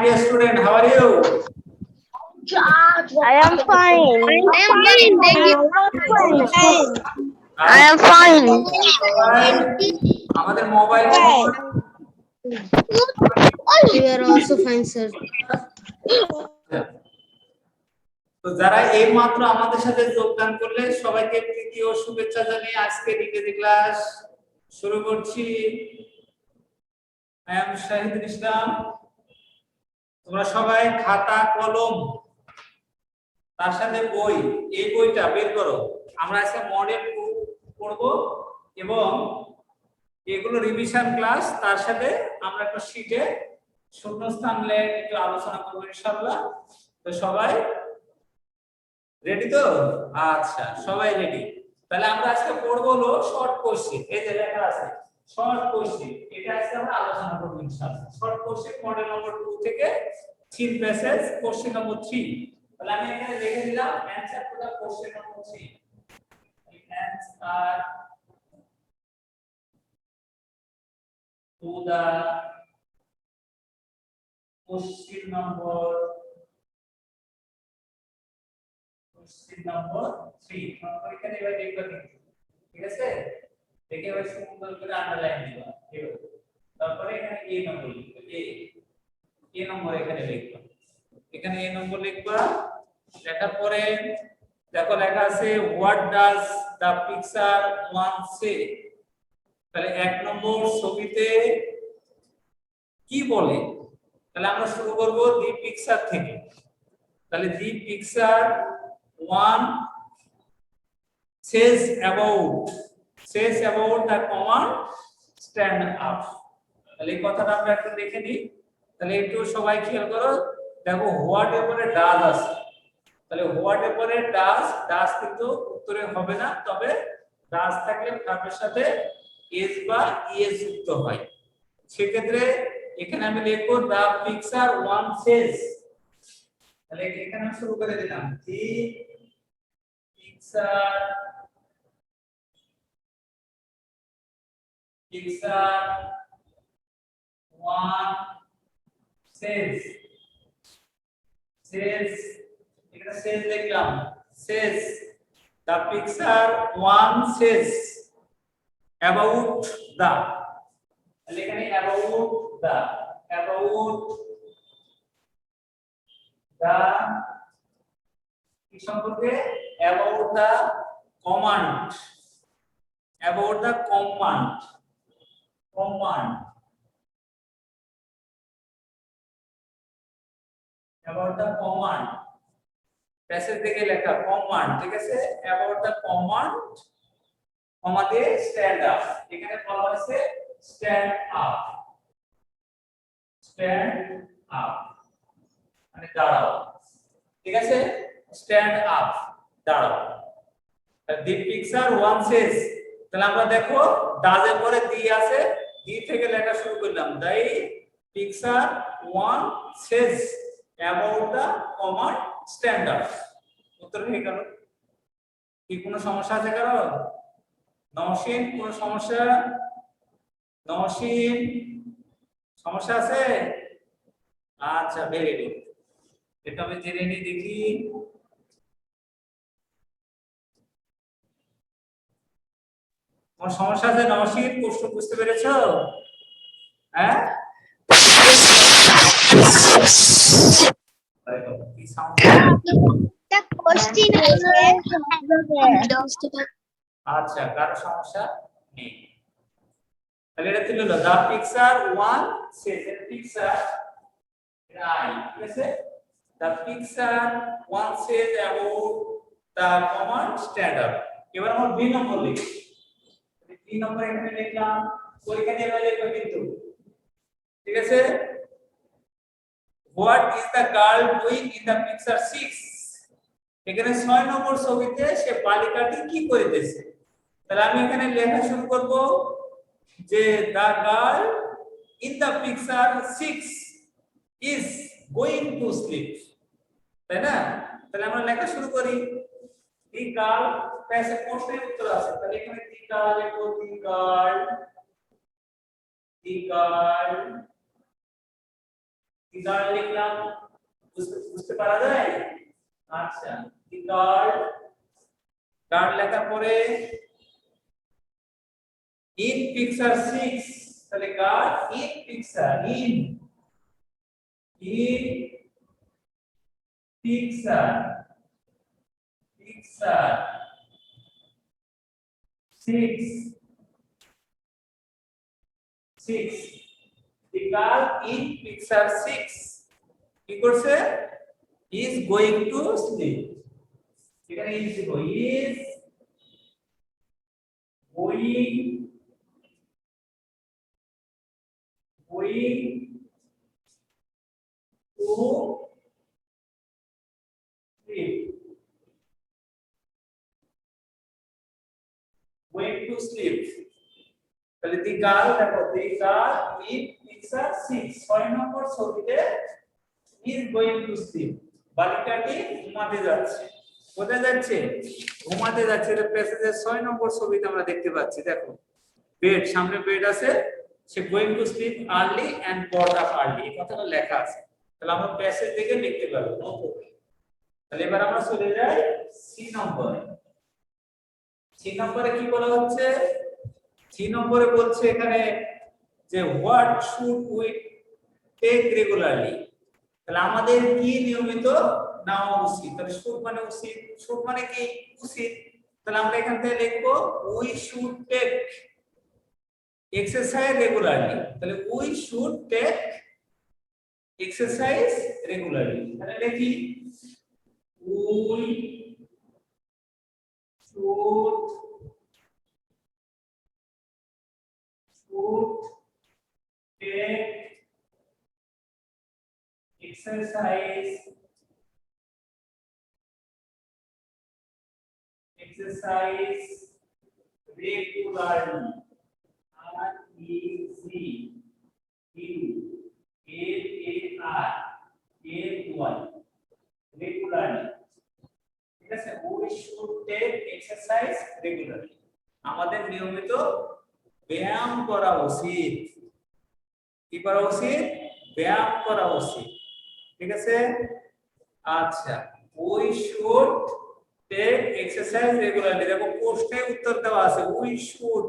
dear student, how are you? I am fine. I am fine. সবাই আমাদের mobile phone We are also fine, sir. তো যারা এই মাত্র আমাদের সাথে যোগদান করলে সবাইকে প্রীতি ও শুভেচ্ছা জানিয়ে আজকে ইংরেজি ক্লাস শুরু করছি। I am শাহিদুল ইসলাম। তোমরা সবাই খাতা কলম তার সাথে বই, এই বইটা বের করো। আমরা আজকে মডেল পড়ব এবং এগুলো রিভিশন ক্লাস, তার সাথে আমরা একটা শীটে শূন্যস্থান নিয়ে একটু আলোচনা করব ইনশাআল্লাহ। তো সবাই রেডি তো? আচ্ছা, সবাই রেডি। তাহলে আমরা আজকে পড়ব হলো শর্ট কোশ্চেন। এই যে লেখা আছে শর্ট কোশ্চেন, এটা আজকে আমরা আলোচনা করব ইনশাআল্লাহ। শর্ট কোশ্চেন মডেল নম্বর 2 থেকে 3 প্যাসেজ কোশ্চেন নম্বর 3। তাহলে আমি এখানে লিখে দিলাম answer to the question number 3। Answer to the question number 3। Number এখানে এবার লিখবা কিন্তু, ঠিক আছে? দেখে এবার সুন্দর করে আন্ডারলাইন দিবা। তারপরে এখানে এ নম্বর লিখবা, এ নম্বর এখানে লিখবা, এখানে এ নম্বর লিখবা। লেখার পরে দেখো লেখা আছে what does the picture one say. তাহলে 1 নম্বর ছবিতে কি বলে? তাহলে আমরা শুরু করব দি পিকচার থেকে। তাহলে the picture one says about the command stand up। তাহলে এই কথাটা আমরা একটু দেখে নিই। তাহলে একটু সবাই খেয়াল করো, দেখো হোয়াট এর পরে ডাজ আছে। তাহলে হোয়াট এর পরে ডাজ কিন্তু উত্তরে হবে না, তবে ডাজ থাকলে ভার্বের সাথে এস বা ইএস যুক্ত হয়। সেক্ষেত্রে এখানে আমি লিখবো দা পিকচার ওয়ান সেজ। তাহলে এখানে আমি শুরু করে দিলাম দি পিকচার ওয়ান সেজ এখানে সেজ লিখলাম says the picture one says about the. তাহলে এখানে অ্যাবাউট দা কি সম্পর্কে? About the command, about the command about the command passage থেকে লেখা কমান্ড, ঠিক আছে? about the command আমাদের স্ট্যান্ড আপ। এখানে বলা হয়েছে স্ট্যান্ড আপ মানে দাঁড়াও, ঠিক আছে? স্ট্যান্ড আপ দাঁড়াও। দি পিকচার ওয়ান সেজ, তাহলে আমরা দেখো ডাজের পরে দি আছে, দি থেকে লেখা শুরু করলাম the picture one says about the command stand up. উত্তর হয়ে গেল। কি কোনো সমস্যা আছে কারো? নওশিন কোনো সমস্যা? নওশিন সমস্যা আছে? আচ্ছা, ভেরি গুড। এটা আমি জেনে নিই, দেখি কোন সমস্যা আছে। নওশিন প্রশ্ন বুঝতে পেরেছো? হ্যাঁ, আচ্ছা, কারো সমস্যা নেই। তাহলে এটা ছিল the picture one says, picture I, ঠিক আছে? The picture one says about the command stand up. এবার আমরা বি নম্বর লিখি। বি নম্বর এখানে লিখলাম, ওইখানে এবার লিখব কিন্তু, ঠিক আছে? What is the girl doing in the picture 6। এখানে 6 নম্বর ছবিতে সে বালিকাটি কি করিতেছে। তাহলে আমি এখানে লেখা শুরু করব যে the girl in the picture 6 is going to sleep, তাই না? তাহলে আমরা লেখা শুরু করি দি গার্ল, প্যাসে প্রশ্নের উত্তর আছে। তাহলে এখানে দি গার্ল লিখব, দি গার্ল কি গার্ড লিখলাম, বুঝতে পারা যায়? আচ্ছা, কি গার্ড, গার্ড লেখার পরে ইন পিকচার 6, তাহলে girl in picture, in picture 6 the girl in picture 6 কি করছে, is going to sleep, এখানে is লিখো, is going to sleep, going to sleep, তাহলে the girl দেখো, the girl in picture 6 6 নম্বর ছবিতে is going to sleep, বালিকাটি ঘুমাতে যাচ্ছে। কোথায় যাচ্ছে? ঘুমাতে যাচ্ছে। এটা প্যাসেজের 6 নম্বর ছবিতে আমরা দেখতে পাচ্ছি। দেখো বেড, সামনে বেড আছে, সে going to sleep early and got up early, এই কথাটা লেখা আছে। তাহলে আমরা প্যাসেজ দেখে লিখতে পারবো, নো প্রবলেম। তাহলে এবার আমরা চলে যাই সি নম্বরে। সি নম্বরে কি বলা হচ্ছে? সি নম্বরে বলছে এখানে যে what should we take regularly, তাহলে আমাদের কি নিয়মিত নেওয়া উচিত। তাহলে শুড মানে উচিত, শুড মানে কি উচিত, তাহলে আমরা এখান থেকে লিখবো we should take exercise regularly, তাহলে we should take exercise regularly, তাহলে লিখি we should take exercise regularly, regularly, ঠিক আছে? we should take exercise regularly, আমাদের নিয়মিত ব্যায়াম করা উচিত। কি করা উচিত? ব্যায়াম করা উচিত, ঠিক আছে? আচ্ছা, we should take exercise regularly, দেখো প্রশ্নে উত্তর দেওয়া আছে we should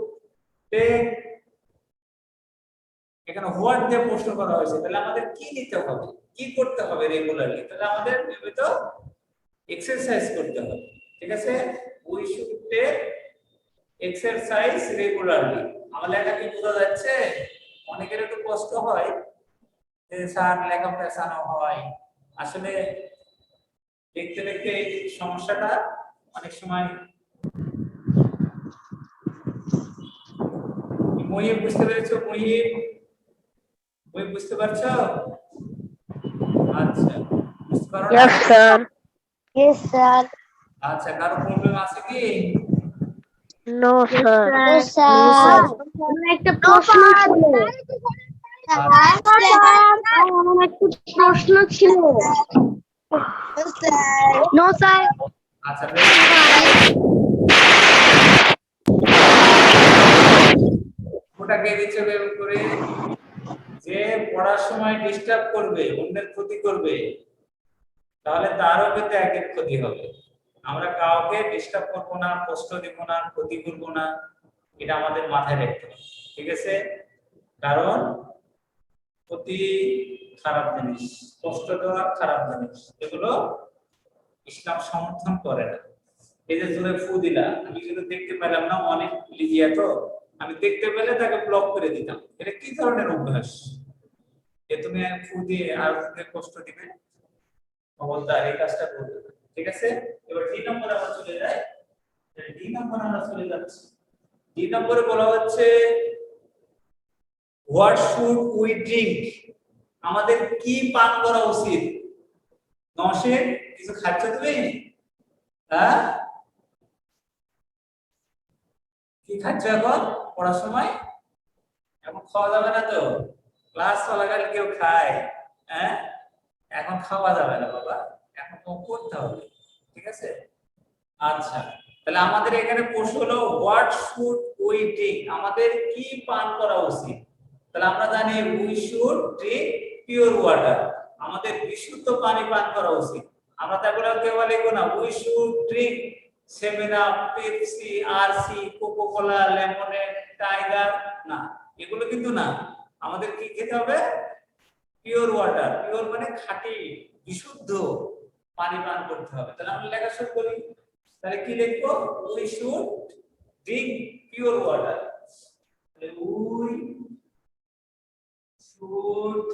take, এখানে হোয়াট দিয়ে প্রশ্ন করা হয়েছে, তাহলে আমাদের কি নিতে হবে, কি করতে হবে রেগুলারলি, তাহলে আমাদের নিয়মিত এক্সারসাইজ করতে হবে, ঠিক আছে? we should take exercise regularly. আমার লেখা কি বোঝা যাচ্ছে? অনেকের একটু কষ্ট হয় যে স্যার লেখা পেছানো হয়, আসলে দেখতে দেখতে এই সমস্যাটা অনেক সময়। মহিব বুঝতে পেরেছো? মহিব বুঝতে পারছো? আচ্ছা, বুঝতে পারো না? Yes, sir. Yes, sir. আচ্ছা, কারো প্রবলেম আছে কি? No, sir. Yes, sir. আমার একটা প্রশ্ন ছিল। আমার একটা প্রশ্ন ছিল। No, sir. আচ্ছা, ওটাকে দিচ্ছে বের করে, যে পড়ার সময় ডিস্টার্ব করবে, অন্যের ক্ষতি করবে, তাহলে তারও কিন্তু একই ক্ষতি হবে। আমরা কাউকে ডিস্টার্ব করব না, কষ্ট দেব না, ক্ষতি করব না, এটা আমাদের মাথায় রাখতে হবে, ঠিক আছে? কারণ ক্ষতি খারাপ জিনিস, কষ্ট দেওয়া খারাপ জিনিস, এগুলো ইসলাম সমর্থন করে না। এই যে জোরে ফু দিলা, আমি কিন্তু দেখতে পেলাম না, অনেক লিজিয়া তো, আমি দেখতে পেলে তাকে ব্লক করে দিতাম। এটা কি ধরনের অভ্যাস যে তুমি ফু দিয়ে আর কষ্ট দিবে? খবরদার এই কাজটা করবে না, ঠিক আছে? এবার ডি নম্বরে আমরা চলে যাই। ডি নম্বরে আমরা চলে যাচ্ছি। ডি নম্বরে বলা হচ্ছে হোয়াট শুড উই ড্রিঙ্ক, আমাদের কি পান করা উচিত। নওশীন, কিছু খাচ্ছ তুমি? হ্যাঁ, কি খাচ্ছ এখন পড়ার সময়? এখন খাওয়া যাবে না তো, ক্লাস চলাকালীন কেউ খায়? হ্যাঁ, এখন খাওয়া যাবে না বাবা, এখন তো পড়তে হবে, ঠিক আছে? আচ্ছা, তাহলে আমাদের এখানে প্রশ্ন হলো হোয়াট শুড উই ড্রিঙ্ক, আমাদের কি পান করা উচিত। তাহলে আমরা জানি we should drink pure water, আমাদের বিশুদ্ধ পানি পান করা উচিত। আমরা তারপরে কেউ লিখবো না we should drink 7 up, Pepsi, RC, coco cola, lemonade, Tiger, না এগুলো কিন্তু না। আমাদের কি খেতে হবে? Pure water. পিওর মানে খাঁটি বিশুদ্ধ পানি পান করতে হবে। তাহলে আমরা লেখা শুরু করি। তাহলে কি লিখবো? We should drink pure water. We should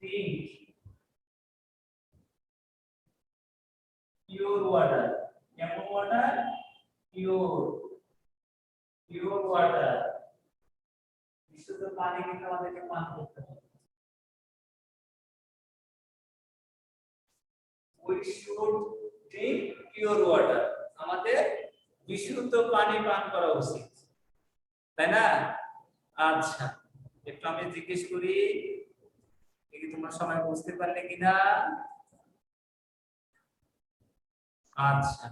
drink pure water. কেমন ওয়াটার? Pure water. বিশুদ্ধ পানি কিন্তু আমাদেরকে পান করতে হবে। We should drink pure water. আমাদের বিশুদ্ধ পানি পান করা উচিত, তাই না? আচ্ছা, একটু আমি জিজ্ঞেস করি, দেখি তোমরা সবাই বুঝতে পারলে কিনা। আচ্ছা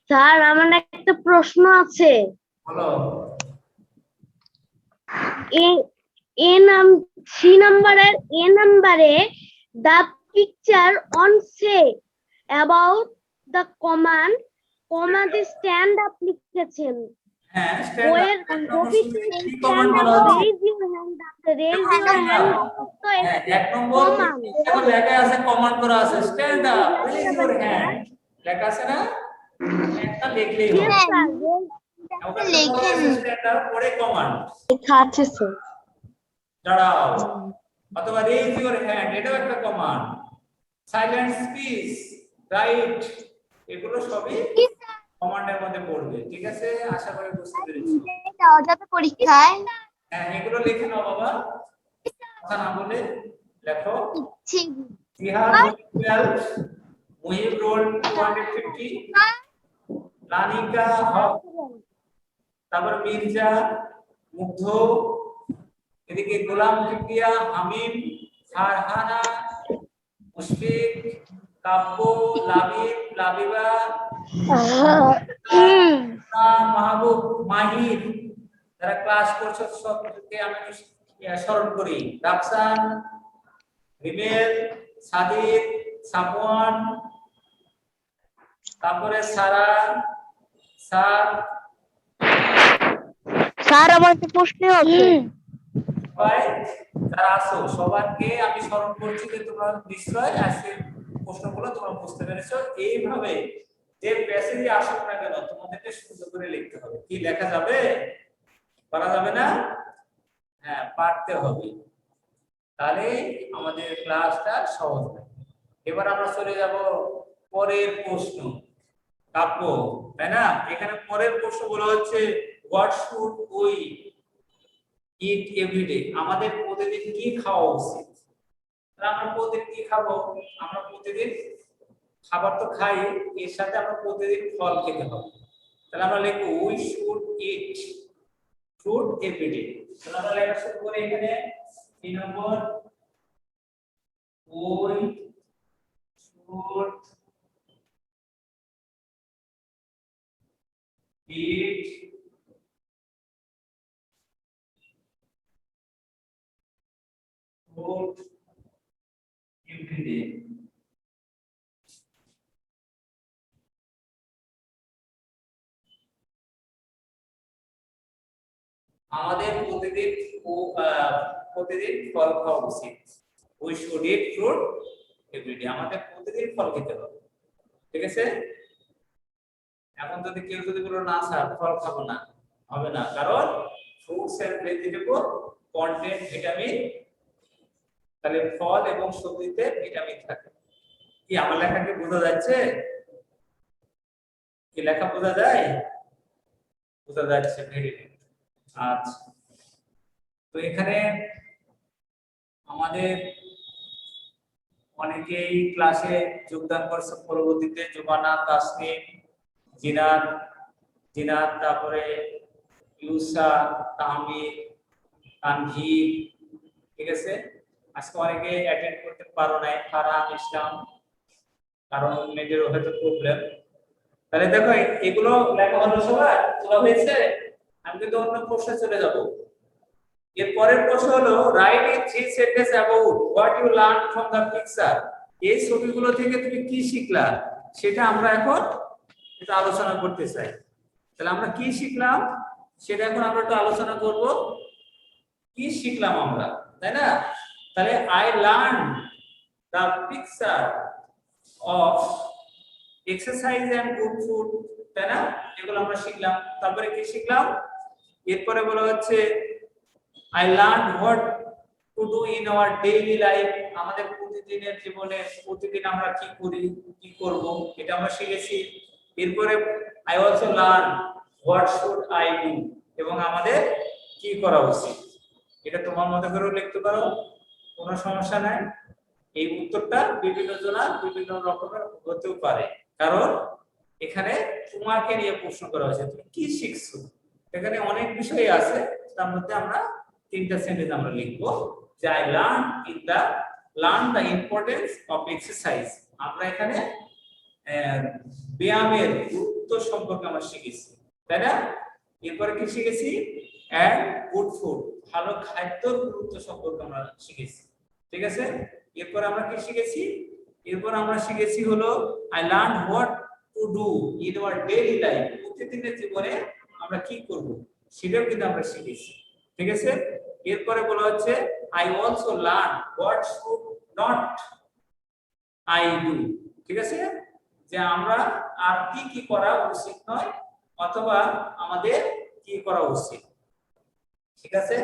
স্যার আমার একটা প্রশ্ন আছে। বলো। এ নাম্বারে the picture on say about the command the stand up লিখেছেন। হ্যাঁ, বইয়ের কি কমান্ড বলা হচ্ছে? raise your hand তো হ্যাঁ, এক নম্বর এখন লেখা আছে, কমান্ড করা আছে, stand up, raise your hand লেখা আছে না? একটা লিখলেই হবে। লিখেন স্ট্যান্ড আপ পরে কমান্ড লেখা আছে স্যার। দাঁড়াও, অথবা রেজ ইওর হ্যান্ড, এটাও একটা কমান্ড। সাইলেন্ট স্পিচ, রাইট, এগুলো সবই কমান্ডের মধ্যে পড়বে। ঠিক আছে, আশা করি বুঝতে পেরেছো। দাও যাবে পরীক্ষায়। হ্যাঁ, এগুলো লিখে নাও বাবা, কথা না বলে লেখো। জিহাদ 12, মুহিব রোল 250, লানিকা হক, তারপর মির্জা, মুগ্ধ, এদিকে গোলাম কিবরিয়া, হামিম, ফারহানা, মুশফিক, কাব্য, লাবিব, লাবিবা, মাহবুব, মাহির। যারা ক্লাস করছো সবকে আমি স্মরণ করি। রাফসান, রিমেল, সাদিক, সাফওয়ান, তারপরে সারা, সাদ। স্যার আমার একটা প্রশ্ন আছে। সবাই যারা আছো সবাইকে আমি স্মরণ করছি যে তোমরা নিশ্চয় আজকের প্রশ্নগুলো তোমরা বুঝতে পেরেছো। এইভাবে যে প্যাসেজে আসুক না কেন তোমাদেরকে সুন্দর করে লিখতে হবে। কি লেখা যাবে? পারা যাবে না? হ্যাঁ, পারতে হবে, তাহলে আমাদের ক্লাসটা সহজ হবে। এবার আমরা চলে যাব পরের প্রশ্ন, কাব্য, তাই না? এখানে পরের প্রশ্নগুলো হচ্ছে what should we eat everyday, আমাদের প্রতিদিন কি খাওয়া উচিত। আমরা প্রতিদিন কি খাবো? আমরা প্রতিদিন খাবার তো খাই, এর সাথে আমরা প্রতিদিন ফল খেতে হবে। তাহলে আমরা লিখবো we should eat fruit every day. তাহলে আমরা লেখা শুরু করি এখানে 3 নম্বর, we should eat fruit every day. আমাদের প্রতিদিন ফল খাওয়া উচিত। We should eat fruit every day, আমাদের প্রতিদিন ফল খেতে হবে। ঠিক আছে? এখন যদি কেউ বলো না স্যার ফল খাবো না, হবে না, কারণ fruits and vegetable content vitamin, তাহলে ফল এবং সবজিতে ভিটামিন থাকে। কি আমার লেখাকে বোঝা যাচ্ছে? কি লেখা বোঝা যায়? বোঝা যাচ্ছে, ভেরি গুড। আচ্ছা, তো এখানে আমাদের অনেকেই ক্লাসে যোগদান করছে পরবর্তীতে, জোবানা, তাসনিম, জিনাত, তারপরে ইউসা, তাহমিদ, তানভীর। ঠিক আছে, আজকে অনেকে অ্যাটেন্ড করতে পারো নাই, ফারহান ইসলাম, কারণ নেটের হয়তো প্রবলেম। তাহলে দেখো এগুলো লেখা হলো, সবার তোলা হয়েছে। আমি কিন্তু অন্য প্রশ্নে চলে যাব। এর পরের প্রশ্ন হলো write in 3 sentence about what you learn from the picture. এই ছবিগুলো থেকে তুমি কি শিখলা সেটা আমরা এখন একটু আলোচনা করতে চাই। তাহলে আমরা কি শিখলাম সেটা এখন আমরা একটু আলোচনা করব। কি শিখলাম আমরা, তাই না? তাহলে I learn the picture of exercise and good food, তাই না? এগুলো আমরা শিখলাম। তারপরে কি শিখলাম? এরপরে বলা হচ্ছে I learned what to do in our daily life, আমাদের প্রতিদিনের জীবনে প্রতিদিন আমরা কি করি কি করব এটা আমরা শিখেছি। এরপরে I also learn what should I do, এবং আমাদের কি করা উচিত। এটা তোমার মতো করে লিখতে পারো, কোনো সমস্যা নাই। এই উত্তরটা বিভিন্ন জনের বিভিন্ন রকমের হতেও পারে, কারণ এখানে তোমাকে নিয়ে প্রশ্ন করা হয়েছে তুমি কি শিখছো। এখানে অনেক বিষয় আছে, তার মধ্যে আমরা 3টা সেন্টেন্স আমরা লিখবো যে I learn the importance of exercise. আমরা এখানে ব্যায়ামের গুরুত্ব সম্পর্কে আমরা শিখেছি, তাই না? এরপরে কি শিখেছি? এন্ড গুড ফুড, ভালো খাদ্যের গুরুত্ব সম্পর্কে আমরা শিখেছি, ঠিক আছে? এরপর আমরা কি শিখেছি? এরপর আমরা শিখেছি হলো I learn what to do in our daily life, প্রতিদিনের জীবনে আমরা কি করব সেটাও কিন্তু আমরা শিখেছি, ঠিক আছে? এরপরে বলা হচ্ছে I also learn what should not I do, ঠিক আছে? যে আমরা আর কি কি করা উচিত নয় অথবা আমাদের কি করা উচিত, ঠিক আছে?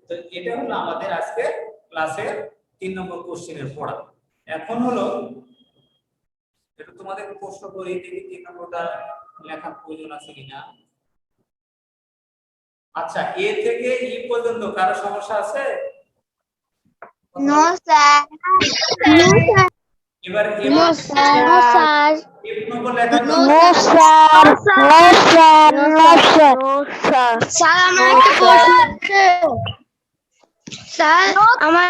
তো এটা হলো আমাদের আজকে ক্লাসের 3 নম্বর কোশ্চেনের পড়া। এখন হলো এটা তোমাদের প্রশ্ন করি, দেখি 3 নম্বরটা লেখার প্রয়োজন আছে কিনা। আচ্ছা, এ থেকে ই পর্যন্ত কারো সমস্যা আছে? No sir. এবার নো স্যার। এক নম্বর লেখা no sir. No sir. No sir. Sir আমার একটা প্রশ্ন আছে। স্যার আমার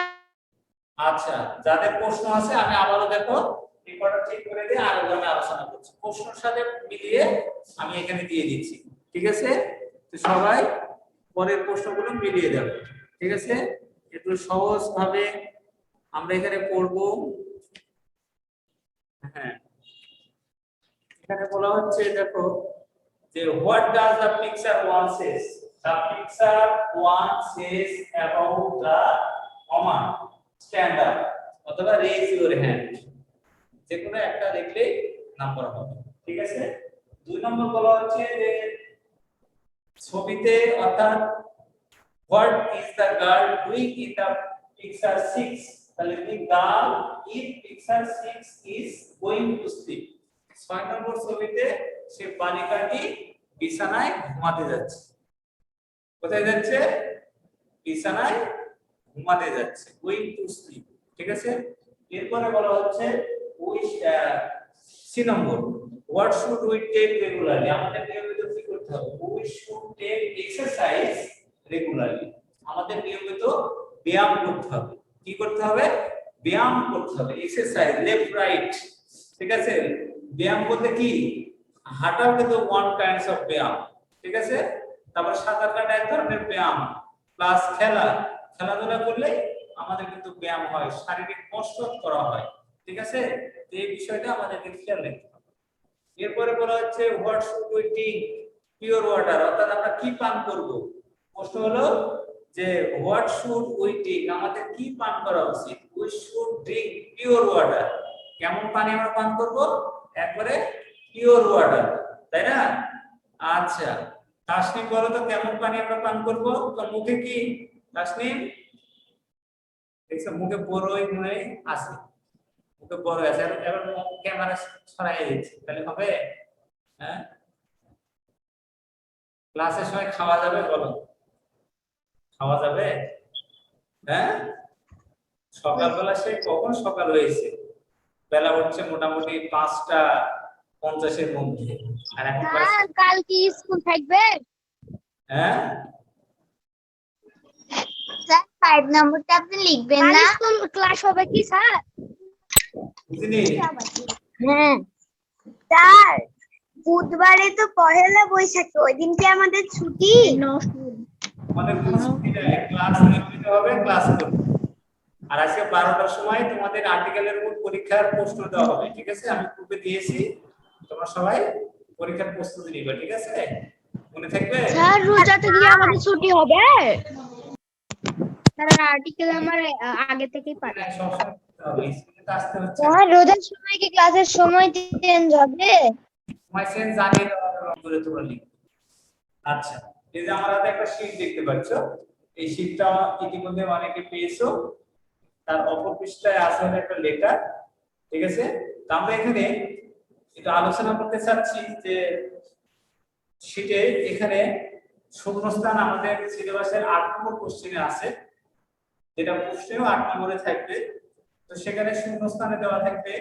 আচ্ছা, যাদের প্রশ্ন আছে আমি আবারও দেখো রেকর্ডার ঠিক করে দিয়ে আরো আমি আলোচনা করছি, প্রশ্নের সাথে মিলিয়ে আমি এখানে দিয়ে দিচ্ছি, ঠিক আছে? তো সবাই পরের প্রশ্নগুলো মিলিয়ে দেব, ঠিক আছে? একটু সহজ ভাবে আমরা এখানে পড়ব। হ্যাঁ, এখানে বলা হচ্ছে দেখো যে what does the picture one Sage, the picture one says about the কমান স্ট্যান্ড আপ অথবা রেজ ইউর হ্যান্ড, যে কোনো একটা দেখলে নাম্বার হবে, ঠিক আছে? 2 নম্বর বলা হচ্ছে যে ছবিতে অর্থাৎ what is the girl doing in the picture 6, তাহলে the girl in picture 6 is going to slip. 6 নম্বর ছবিতে সে বালিকাটি বিছানায় ঘুমাতে যাচ্ছে। কোথায় যাচ্ছে? বিছানায় ঘুমাতে যাচ্ছে, গোইং টু স্লিপ, ঠিক আছে? এরপরে বলা হচ্ছে we see number what should we take regularly, আমাদের নিয়মিত কি করতে হবে? We should take exercise regularly, আমাদের নিয়মিত ব্যায়াম করতে হবে। কি করতে হবে? ব্যায়াম করতে হবে, এক্সারসাইজ লেফট রাইট, ঠিক আছে? ব্যায়াম বলতে কি? হাঁটাও কিন্তু ওয়ান কাইন্ডস অফ ব্যায়াম, ঠিক আছে? তারপর সাঁতার কাটা এক ধরনের ব্যায়াম, প্লাস খেলাধুলা করলে আমাদের কিন্তু ব্যায়াম হয়, শারীরিক কসরত করা হয়, ঠিক আছে? এই বিষয়টা আমাদেরকে খেয়াল রাখতে হবে। এরপরে বলা হচ্ছে what should we drink pure water, অর্থাৎ আমরা কি পান করব। প্রশ্ন হলো যে হোয়াট শুড উই ড্রিঙ্ক, আমাদের কি পান করা উচিত? We should drink pure water, কেমন পানি আমরা পান করব? একবারে পিওর ওয়াটার, তাই না? আচ্ছা, তাসনিম বলো তো কেমন পানি আমরা পান করব? তো মুখে কি তাসনিম দেখছো মুখে বড়ই মনে আছে, মুখে বড় আছে, এবার ক্যামেরা ছড়াই দিচ্ছে, তাহলে হবে? হ্যাঁ, ক্লাসের সময় খাওয়া যাবে? বলো, খাওয়া যাবে? হ্যাঁ, সকালবেলা সে কখন সকাল হয়েছে? বেলা হচ্ছে মোটামুটি 5:50 মধ্যে, আর এখন স্যার কাল কি স্কুল থাকবে? হ্যাঁ স্যার 5 নম্বরটা আপনি লিখবেন কাল না? স্কুল ক্লাস হবে কি স্যার? বুঝিনি? হ্যাঁ স্যার বুধবারে তো পহেলা বৈশাখ, ওই দিন কি আমাদের ছুটি? আমাদের কোনো ছুটি নেই, ক্লাস নিয়মিত হবে, ক্লাস করবে। আর আজকে 12টার সময় তোমাদের আর্টিকেলের উপর পরীক্ষার প্রশ্ন দেওয়া হবে, ঠিক আছে? আমি গ্রুপে দিয়েছি, তোমরা সবাই পরীক্ষার প্রস্তুতি নিবে, ঠিক আছে? মনে থাকবে? স্যার রোজাতে কি আমাদের ছুটি হবে? স্যার আর্টিকেল আমার আগে থেকেই পাঠান। হ্যাঁ, সবসময় করতে হবে, স্কুলে তো আসতে হচ্ছে। স্যার রোজার সময় কি ক্লাসের সময় চেঞ্জ হবে? সময় চেঞ্জ জানিয়ে দেওয়া করে তোমরা লিখবে। আচ্ছা, এই যে আমার হাতে একটা শীট দেখতে পাচ্ছ, এই শীটটা ইতিমধ্যে অনেকে পেয়েছো। তার অপর পৃষ্ঠায় আছে হলো একটা লেটার, ঠিক আছে? তো আমরা এখানে এটা আলোচনা করতে চাচ্ছি যে শীটে এখানে শূন্যস্থান আমাদের সিলেবাসের 8 নম্বর কোশ্চেনে আছে, যেটা প্রশ্নেও 8 নম্বরে থাকবে। তো সেখানে শূন্যস্থানে দেওয়া থাকবে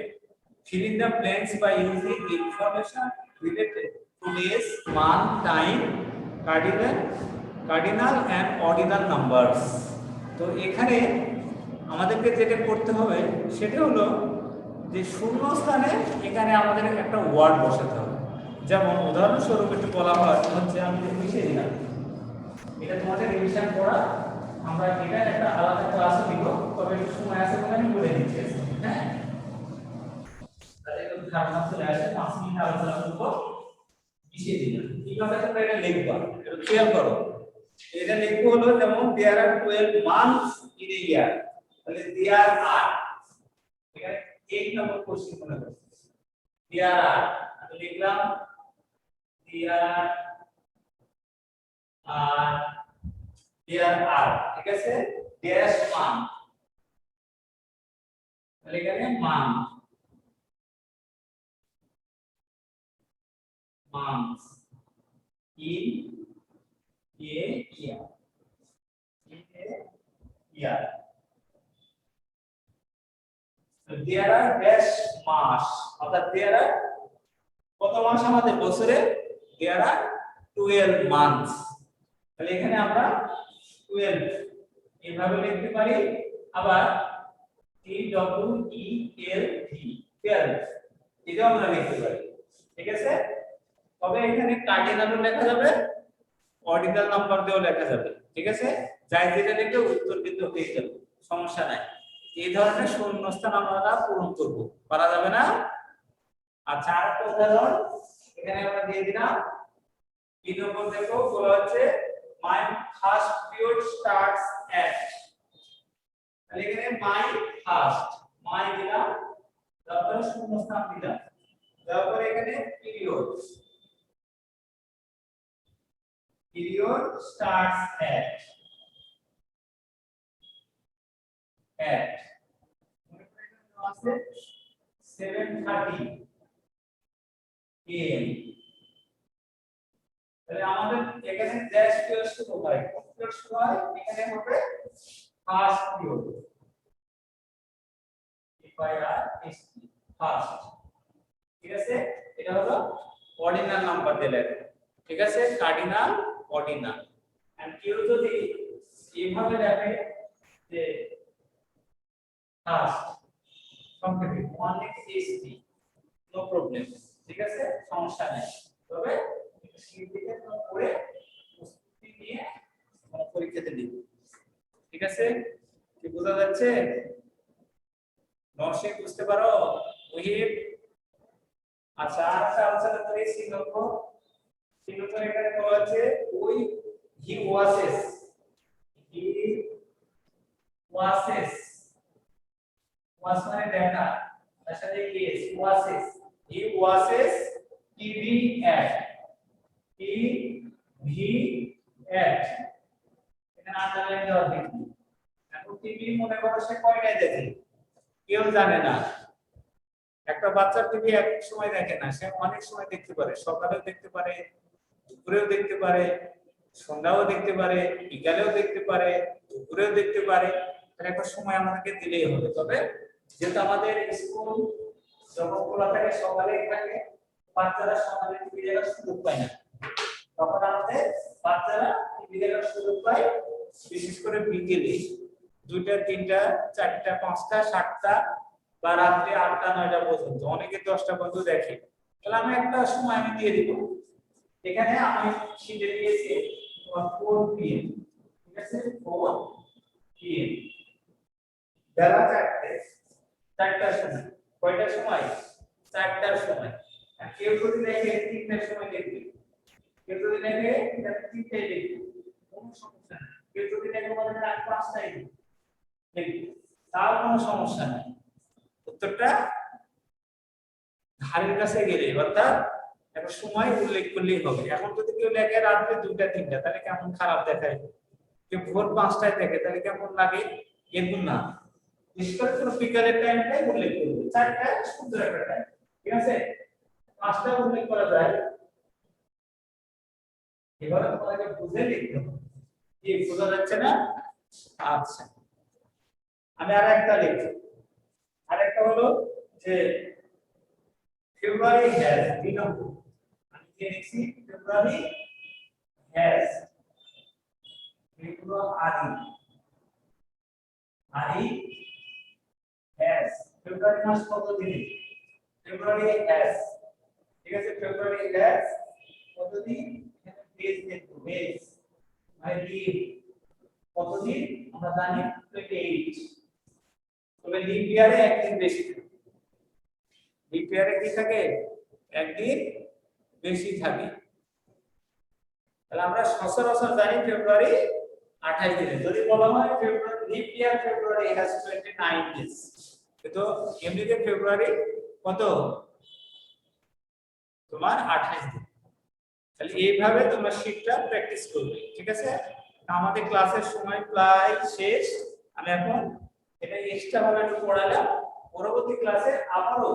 fill in the blanks by using information related to days, month, time, cardinal and ordinal numbers. তো এখানে আমাদেরকে যেটা করতে হবে সেটা হলো যে শূন্যস্থানে এখানে আমাদের একটা ওয়ার্ড বসাতে হবে। যেমন উদাহরণস্বরূপ একটু বলা হয় হচ্ছে, আমি লিখে দিলাম, এটা তোমাদের রিভিশন করা, আমরা এটা একটা আলাদা ক্লাসে দিব, তবে একটু সময় আছে বলে আমি বলে দিচ্ছি, হ্যাঁ? তাহলে একটু ধারণা চলে আসে, 5 মিনিট আলোচনা করব, লিখে দিলাম। কিভাবে তোমরা এটা লিখবা একটু খেয়াল করো। এটা লিখবো হলো যেমন there are 12 months in a year, তাহলে there are, এখানে 1 নম্বর কোশ্চেন মনে করো, there are, আমি লিখলাম there are, ঠিক আছে? ড্যাশ মান্থ, তাহলে এখানে months in a year, so there are dash মাস, অর্থাৎ there are কত মাস আমাদের বছরে? there are 12 months, তাহলে এখানে আমরা 12 এভাবে লিখতে পারি। আবার TWELV 12 এটাও আমরা লিখতে পারি, ঠিক আছে? তবে এখানে কার্ডিনালও লেখা যাবে, অর্ডিনাল নাম্বার দিয়েও লেখা যাবে, ঠিক আছে? যাই যেটা লিখলে উত্তর কিন্তু হয়ে যাবে, সমস্যা নাই। এই ধরনের শূন্যস্থান আমরা পূরণ করব, পারা যাবে না? আচ্ছা, আরেকটা উদাহরণ এখানে আমরা দিয়ে দিলাম। 3 নম্বর দেখো, বলা হচ্ছে my first period starts at, তাহলে এখানে my first, my দিলাম, তারপরে শূন্যস্থান দিলাম, তারপরে এখানে period starts at আছে 7:30 am, তাহলে আমাদের এখানে ড্যাশ পিরিয়ড শুরু হয়, কোন পিরিয়ড শুরু হয়? এখানে হবে ফার্স্ট পিরিয়ড, FIRST, ফার্স্ট, ঠিক আছে? এটা হলো অর্ডিনাল নাম্বার দিলে, ঠিক আছে? Cardinal, ordinal. এন্ড কেউ যদি এইভাবে লেখে যে ফার্স্ট সংক্ষেপে 1XT, নো প্রবলেম, ঠিক আছে? সমস্যা নেই। তবে শীট থেকে তোমরা পড়ে প্রস্তুতি নিয়ে পরীক্ষাতে দিবে, ঠিক আছে? কি বোঝা যাচ্ছে? নকশা বুঝতে পারো? ওহিব, আচ্ছা, আরেকটা আলোচনা করি সিঙ্গাপুর। সিঙ্গাপুর এখানে বলা আছে ওই হি ওয়াসেস ওয়াস মানে দেখা, তার সাথে ইয়েস ওয়াসেস, হি ওয়াসেস টিভি অ্যাড, টিভি অ্যাড, এখানে আন্ডারলাইন দেওয়া দেখি। এখন টিভি মনে করো সে কয়টায় দেখে কেউ জানে না। একটা বাচ্চা টিভি এক সময় দেখে না, সে অনেক সময় দেখতে পারে, সকালেও দেখতে পারে, দুপুরেও দেখতে পারে, সন্ধ্যাও দেখতে পারে, বিকালেও দেখতে পারে, দুপুরেও দেখতে পারে। তাহলে একটা সময় আমাদেরকে দিলেই হবে। তবে যেহেতু আমাদের স্কুল যখন খোলা থাকে সকালে থাকে, বাচ্চারা সকালে টিভি দেখার সুযোগ পায় না, তখন আমাদের বাচ্চারা টিভি দেখার সুযোগ পায় বিশেষ করে বিকেলে 2টা, 3টা, 4টা, 5টা, 7টা বা রাত্রে 8টা, 9টা পর্যন্ত, অনেকে 10টা পর্যন্ত দেখে। তাহলে আমি একটা সময় আমি দিয়ে দিব, এখানে আমি শিটে দিয়েছি 4 PM, ঠিক আছে 4 PM বেলা 4টার সময়। কয়টার সময়? 4টার সময়। আর কেউ যদি দেখে 3টার সময় লিখবে, কেউ যদি দেখে এটা 3টায় লিখবে, কোনো সমস্যা নেই। কেউ যদি দেখে বলে না 5টায় লিখবে, তাও কোনো সমস্যা নেই। উত্তরটা ধারের কাছে গেলে অর্থাৎ একটা সময় উল্লেখ করলেই হবে। এখন যদি কেউ লেখে রাত্রে 2টা 3টা তাহলে কেমন খারাপ দেখায়, কেউ ভোর 5টায় দেখে তাহলে কেমন লাগে, এরকম না। বিশেষ করে বিকালের টাইমটাই উল্লেখ করবে, 4টা সুন্দর একটা টাইম, ঠিক আছে। 5টা উল্লেখ করা যায়, এবারে তোমাকে বুঝে লিখতে হবে। কি বোঝা যাচ্ছে না? আচ্ছা, আমি আরেকটা লিখছি। আরেকটা হলো যে ফেব্রুয়ারি হ্যাজ বিলম্ব, আমি কি লিখছি? ফেব্রুয়ারি হ্যাজ, এগুলো আই হ্যাজ। ফেব্রুয়ারি মাস কত দিন? ফেব্রুয়ারি হ্যাজ, ঠিক আছে। ফেব্রুয়ারি হ্যাজ কত দিন? এখানে ডেজ দেখো, ডেজ মানে লিভ কত দিন আমরা জানি 28। তবে লিভ ইয়ারে একদিন বেশি থাকে, লিভ ইয়ারে কি থাকে? একদিন বেশি থাকে। তাহলে আমরা সচরাচর জানি ফেব্রুয়ারি 28 দিনে। যদি বলা হয় February leap year February has 29 days, কিন্তু এমনিতে ফেব্রুয়ারি কত? তোমার 28 দিন। তাহলে এইভাবে তোমরা শীটটা প্র্যাকটিস করবে, ঠিক আছে। আমাদের ক্লাসের সময় প্রায় শেষ। আমি এখন এটা এক্সট্রা ভাবে একটু পড়ালাম, পরবর্তী ক্লাসে আবারও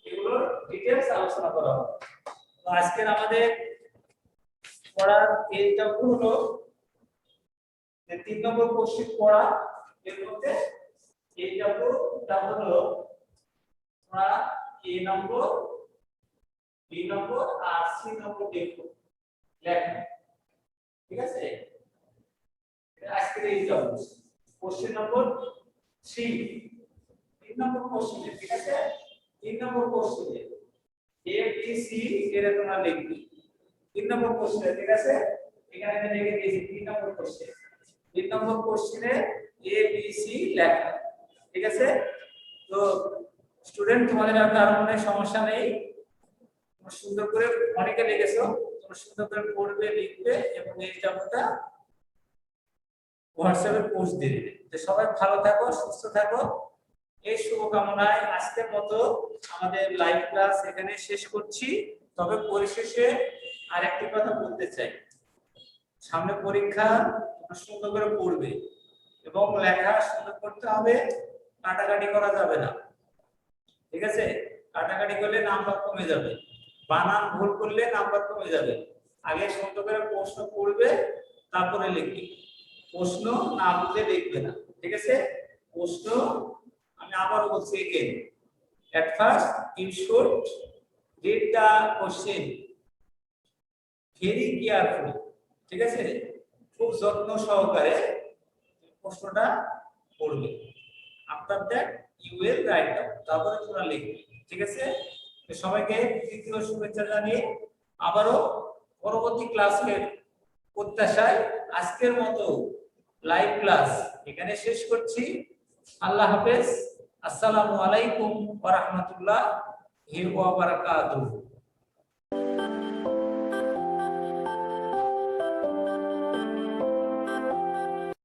এগুলোর ডিটেইলস আলোচনা করা হবে। তো আজকের আমাদের পড়ার এইটা হলো যে 3 নম্বর কোশ্চেন পড়া। এর মধ্যে এইটা হলো পড়া A number, B number R C নম্বর দেখো লেখা, ঠিক আছে। আজকের এই যাব কোশ্চেন নম্বর 3, 3 নম্বর কোশ্চেন, ঠিক আছে। 3 নম্বর কোশ্চেনে A B C এর তোমরা লিখবে 3 নম্বর কোশ্চেনে, ঠিক আছে। এখানে আমি লিখে দিয়েছি 3 নম্বর কোশ্চেন। 3 নম্বর কোশ্চেনে A B C লেখা, ঠিক আছে। তো স্টুডেন্ট তোমাদের আর কারো মনে সমস্যা নেই, তোমরা সুন্দর করে অনেকে লিখেছো, তোমরা সুন্দর করে পড়বে, লিখবে এবং এই জায়গাটা হোয়াটসঅ্যাপে পোস্ট দিয়ে দিবে। তো সবাই ভালো থাকো, সুস্থ থাকো, এই শুভকামনায় আজকের মতো আমাদের লাইভ ক্লাস এখানে শেষ করছি। তবে পরিশেষে আরেকটি কথা বলতে চাই, সামনে পরীক্ষা, তোমরা সুন্দর করে পড়বে এবং লেখা সুন্দর করতে হবে, কাটাকাটি করা যাবে না, ঠিক আছে। কাটাকাটি করলে নাম্বার কমে যাবে, বানান ভুল করলে নাম্বার কমে যাবে। আগে সুন্দর করে প্রশ্ন পড়বে, তারপরে লিখবে। প্রশ্ন না বুঝে লিখবে না, ঠিক আছে। প্রশ্ন আমি আবার বলছি again, at first you should read the question very carefully, ঠিক আছে। খুব যত্ন সহকারে প্রশ্নটা পড়বে। After that you will write down, তারপরে তোমরা লিখবে, ঠিক আছে। তো সবাইকে তৃতীয় শুভেচ্ছা জানিয়ে আবারও পরবর্তী ক্লাসের প্রত্যাশায় আজকের মতো লাইভ ক্লাস এখানে শেষ করছি। আল্লাহ হাফেজ। আসসালামু আলাইকুম ওয়া রাহমাতুল্লাহি ওয়া বারাকাতুহু।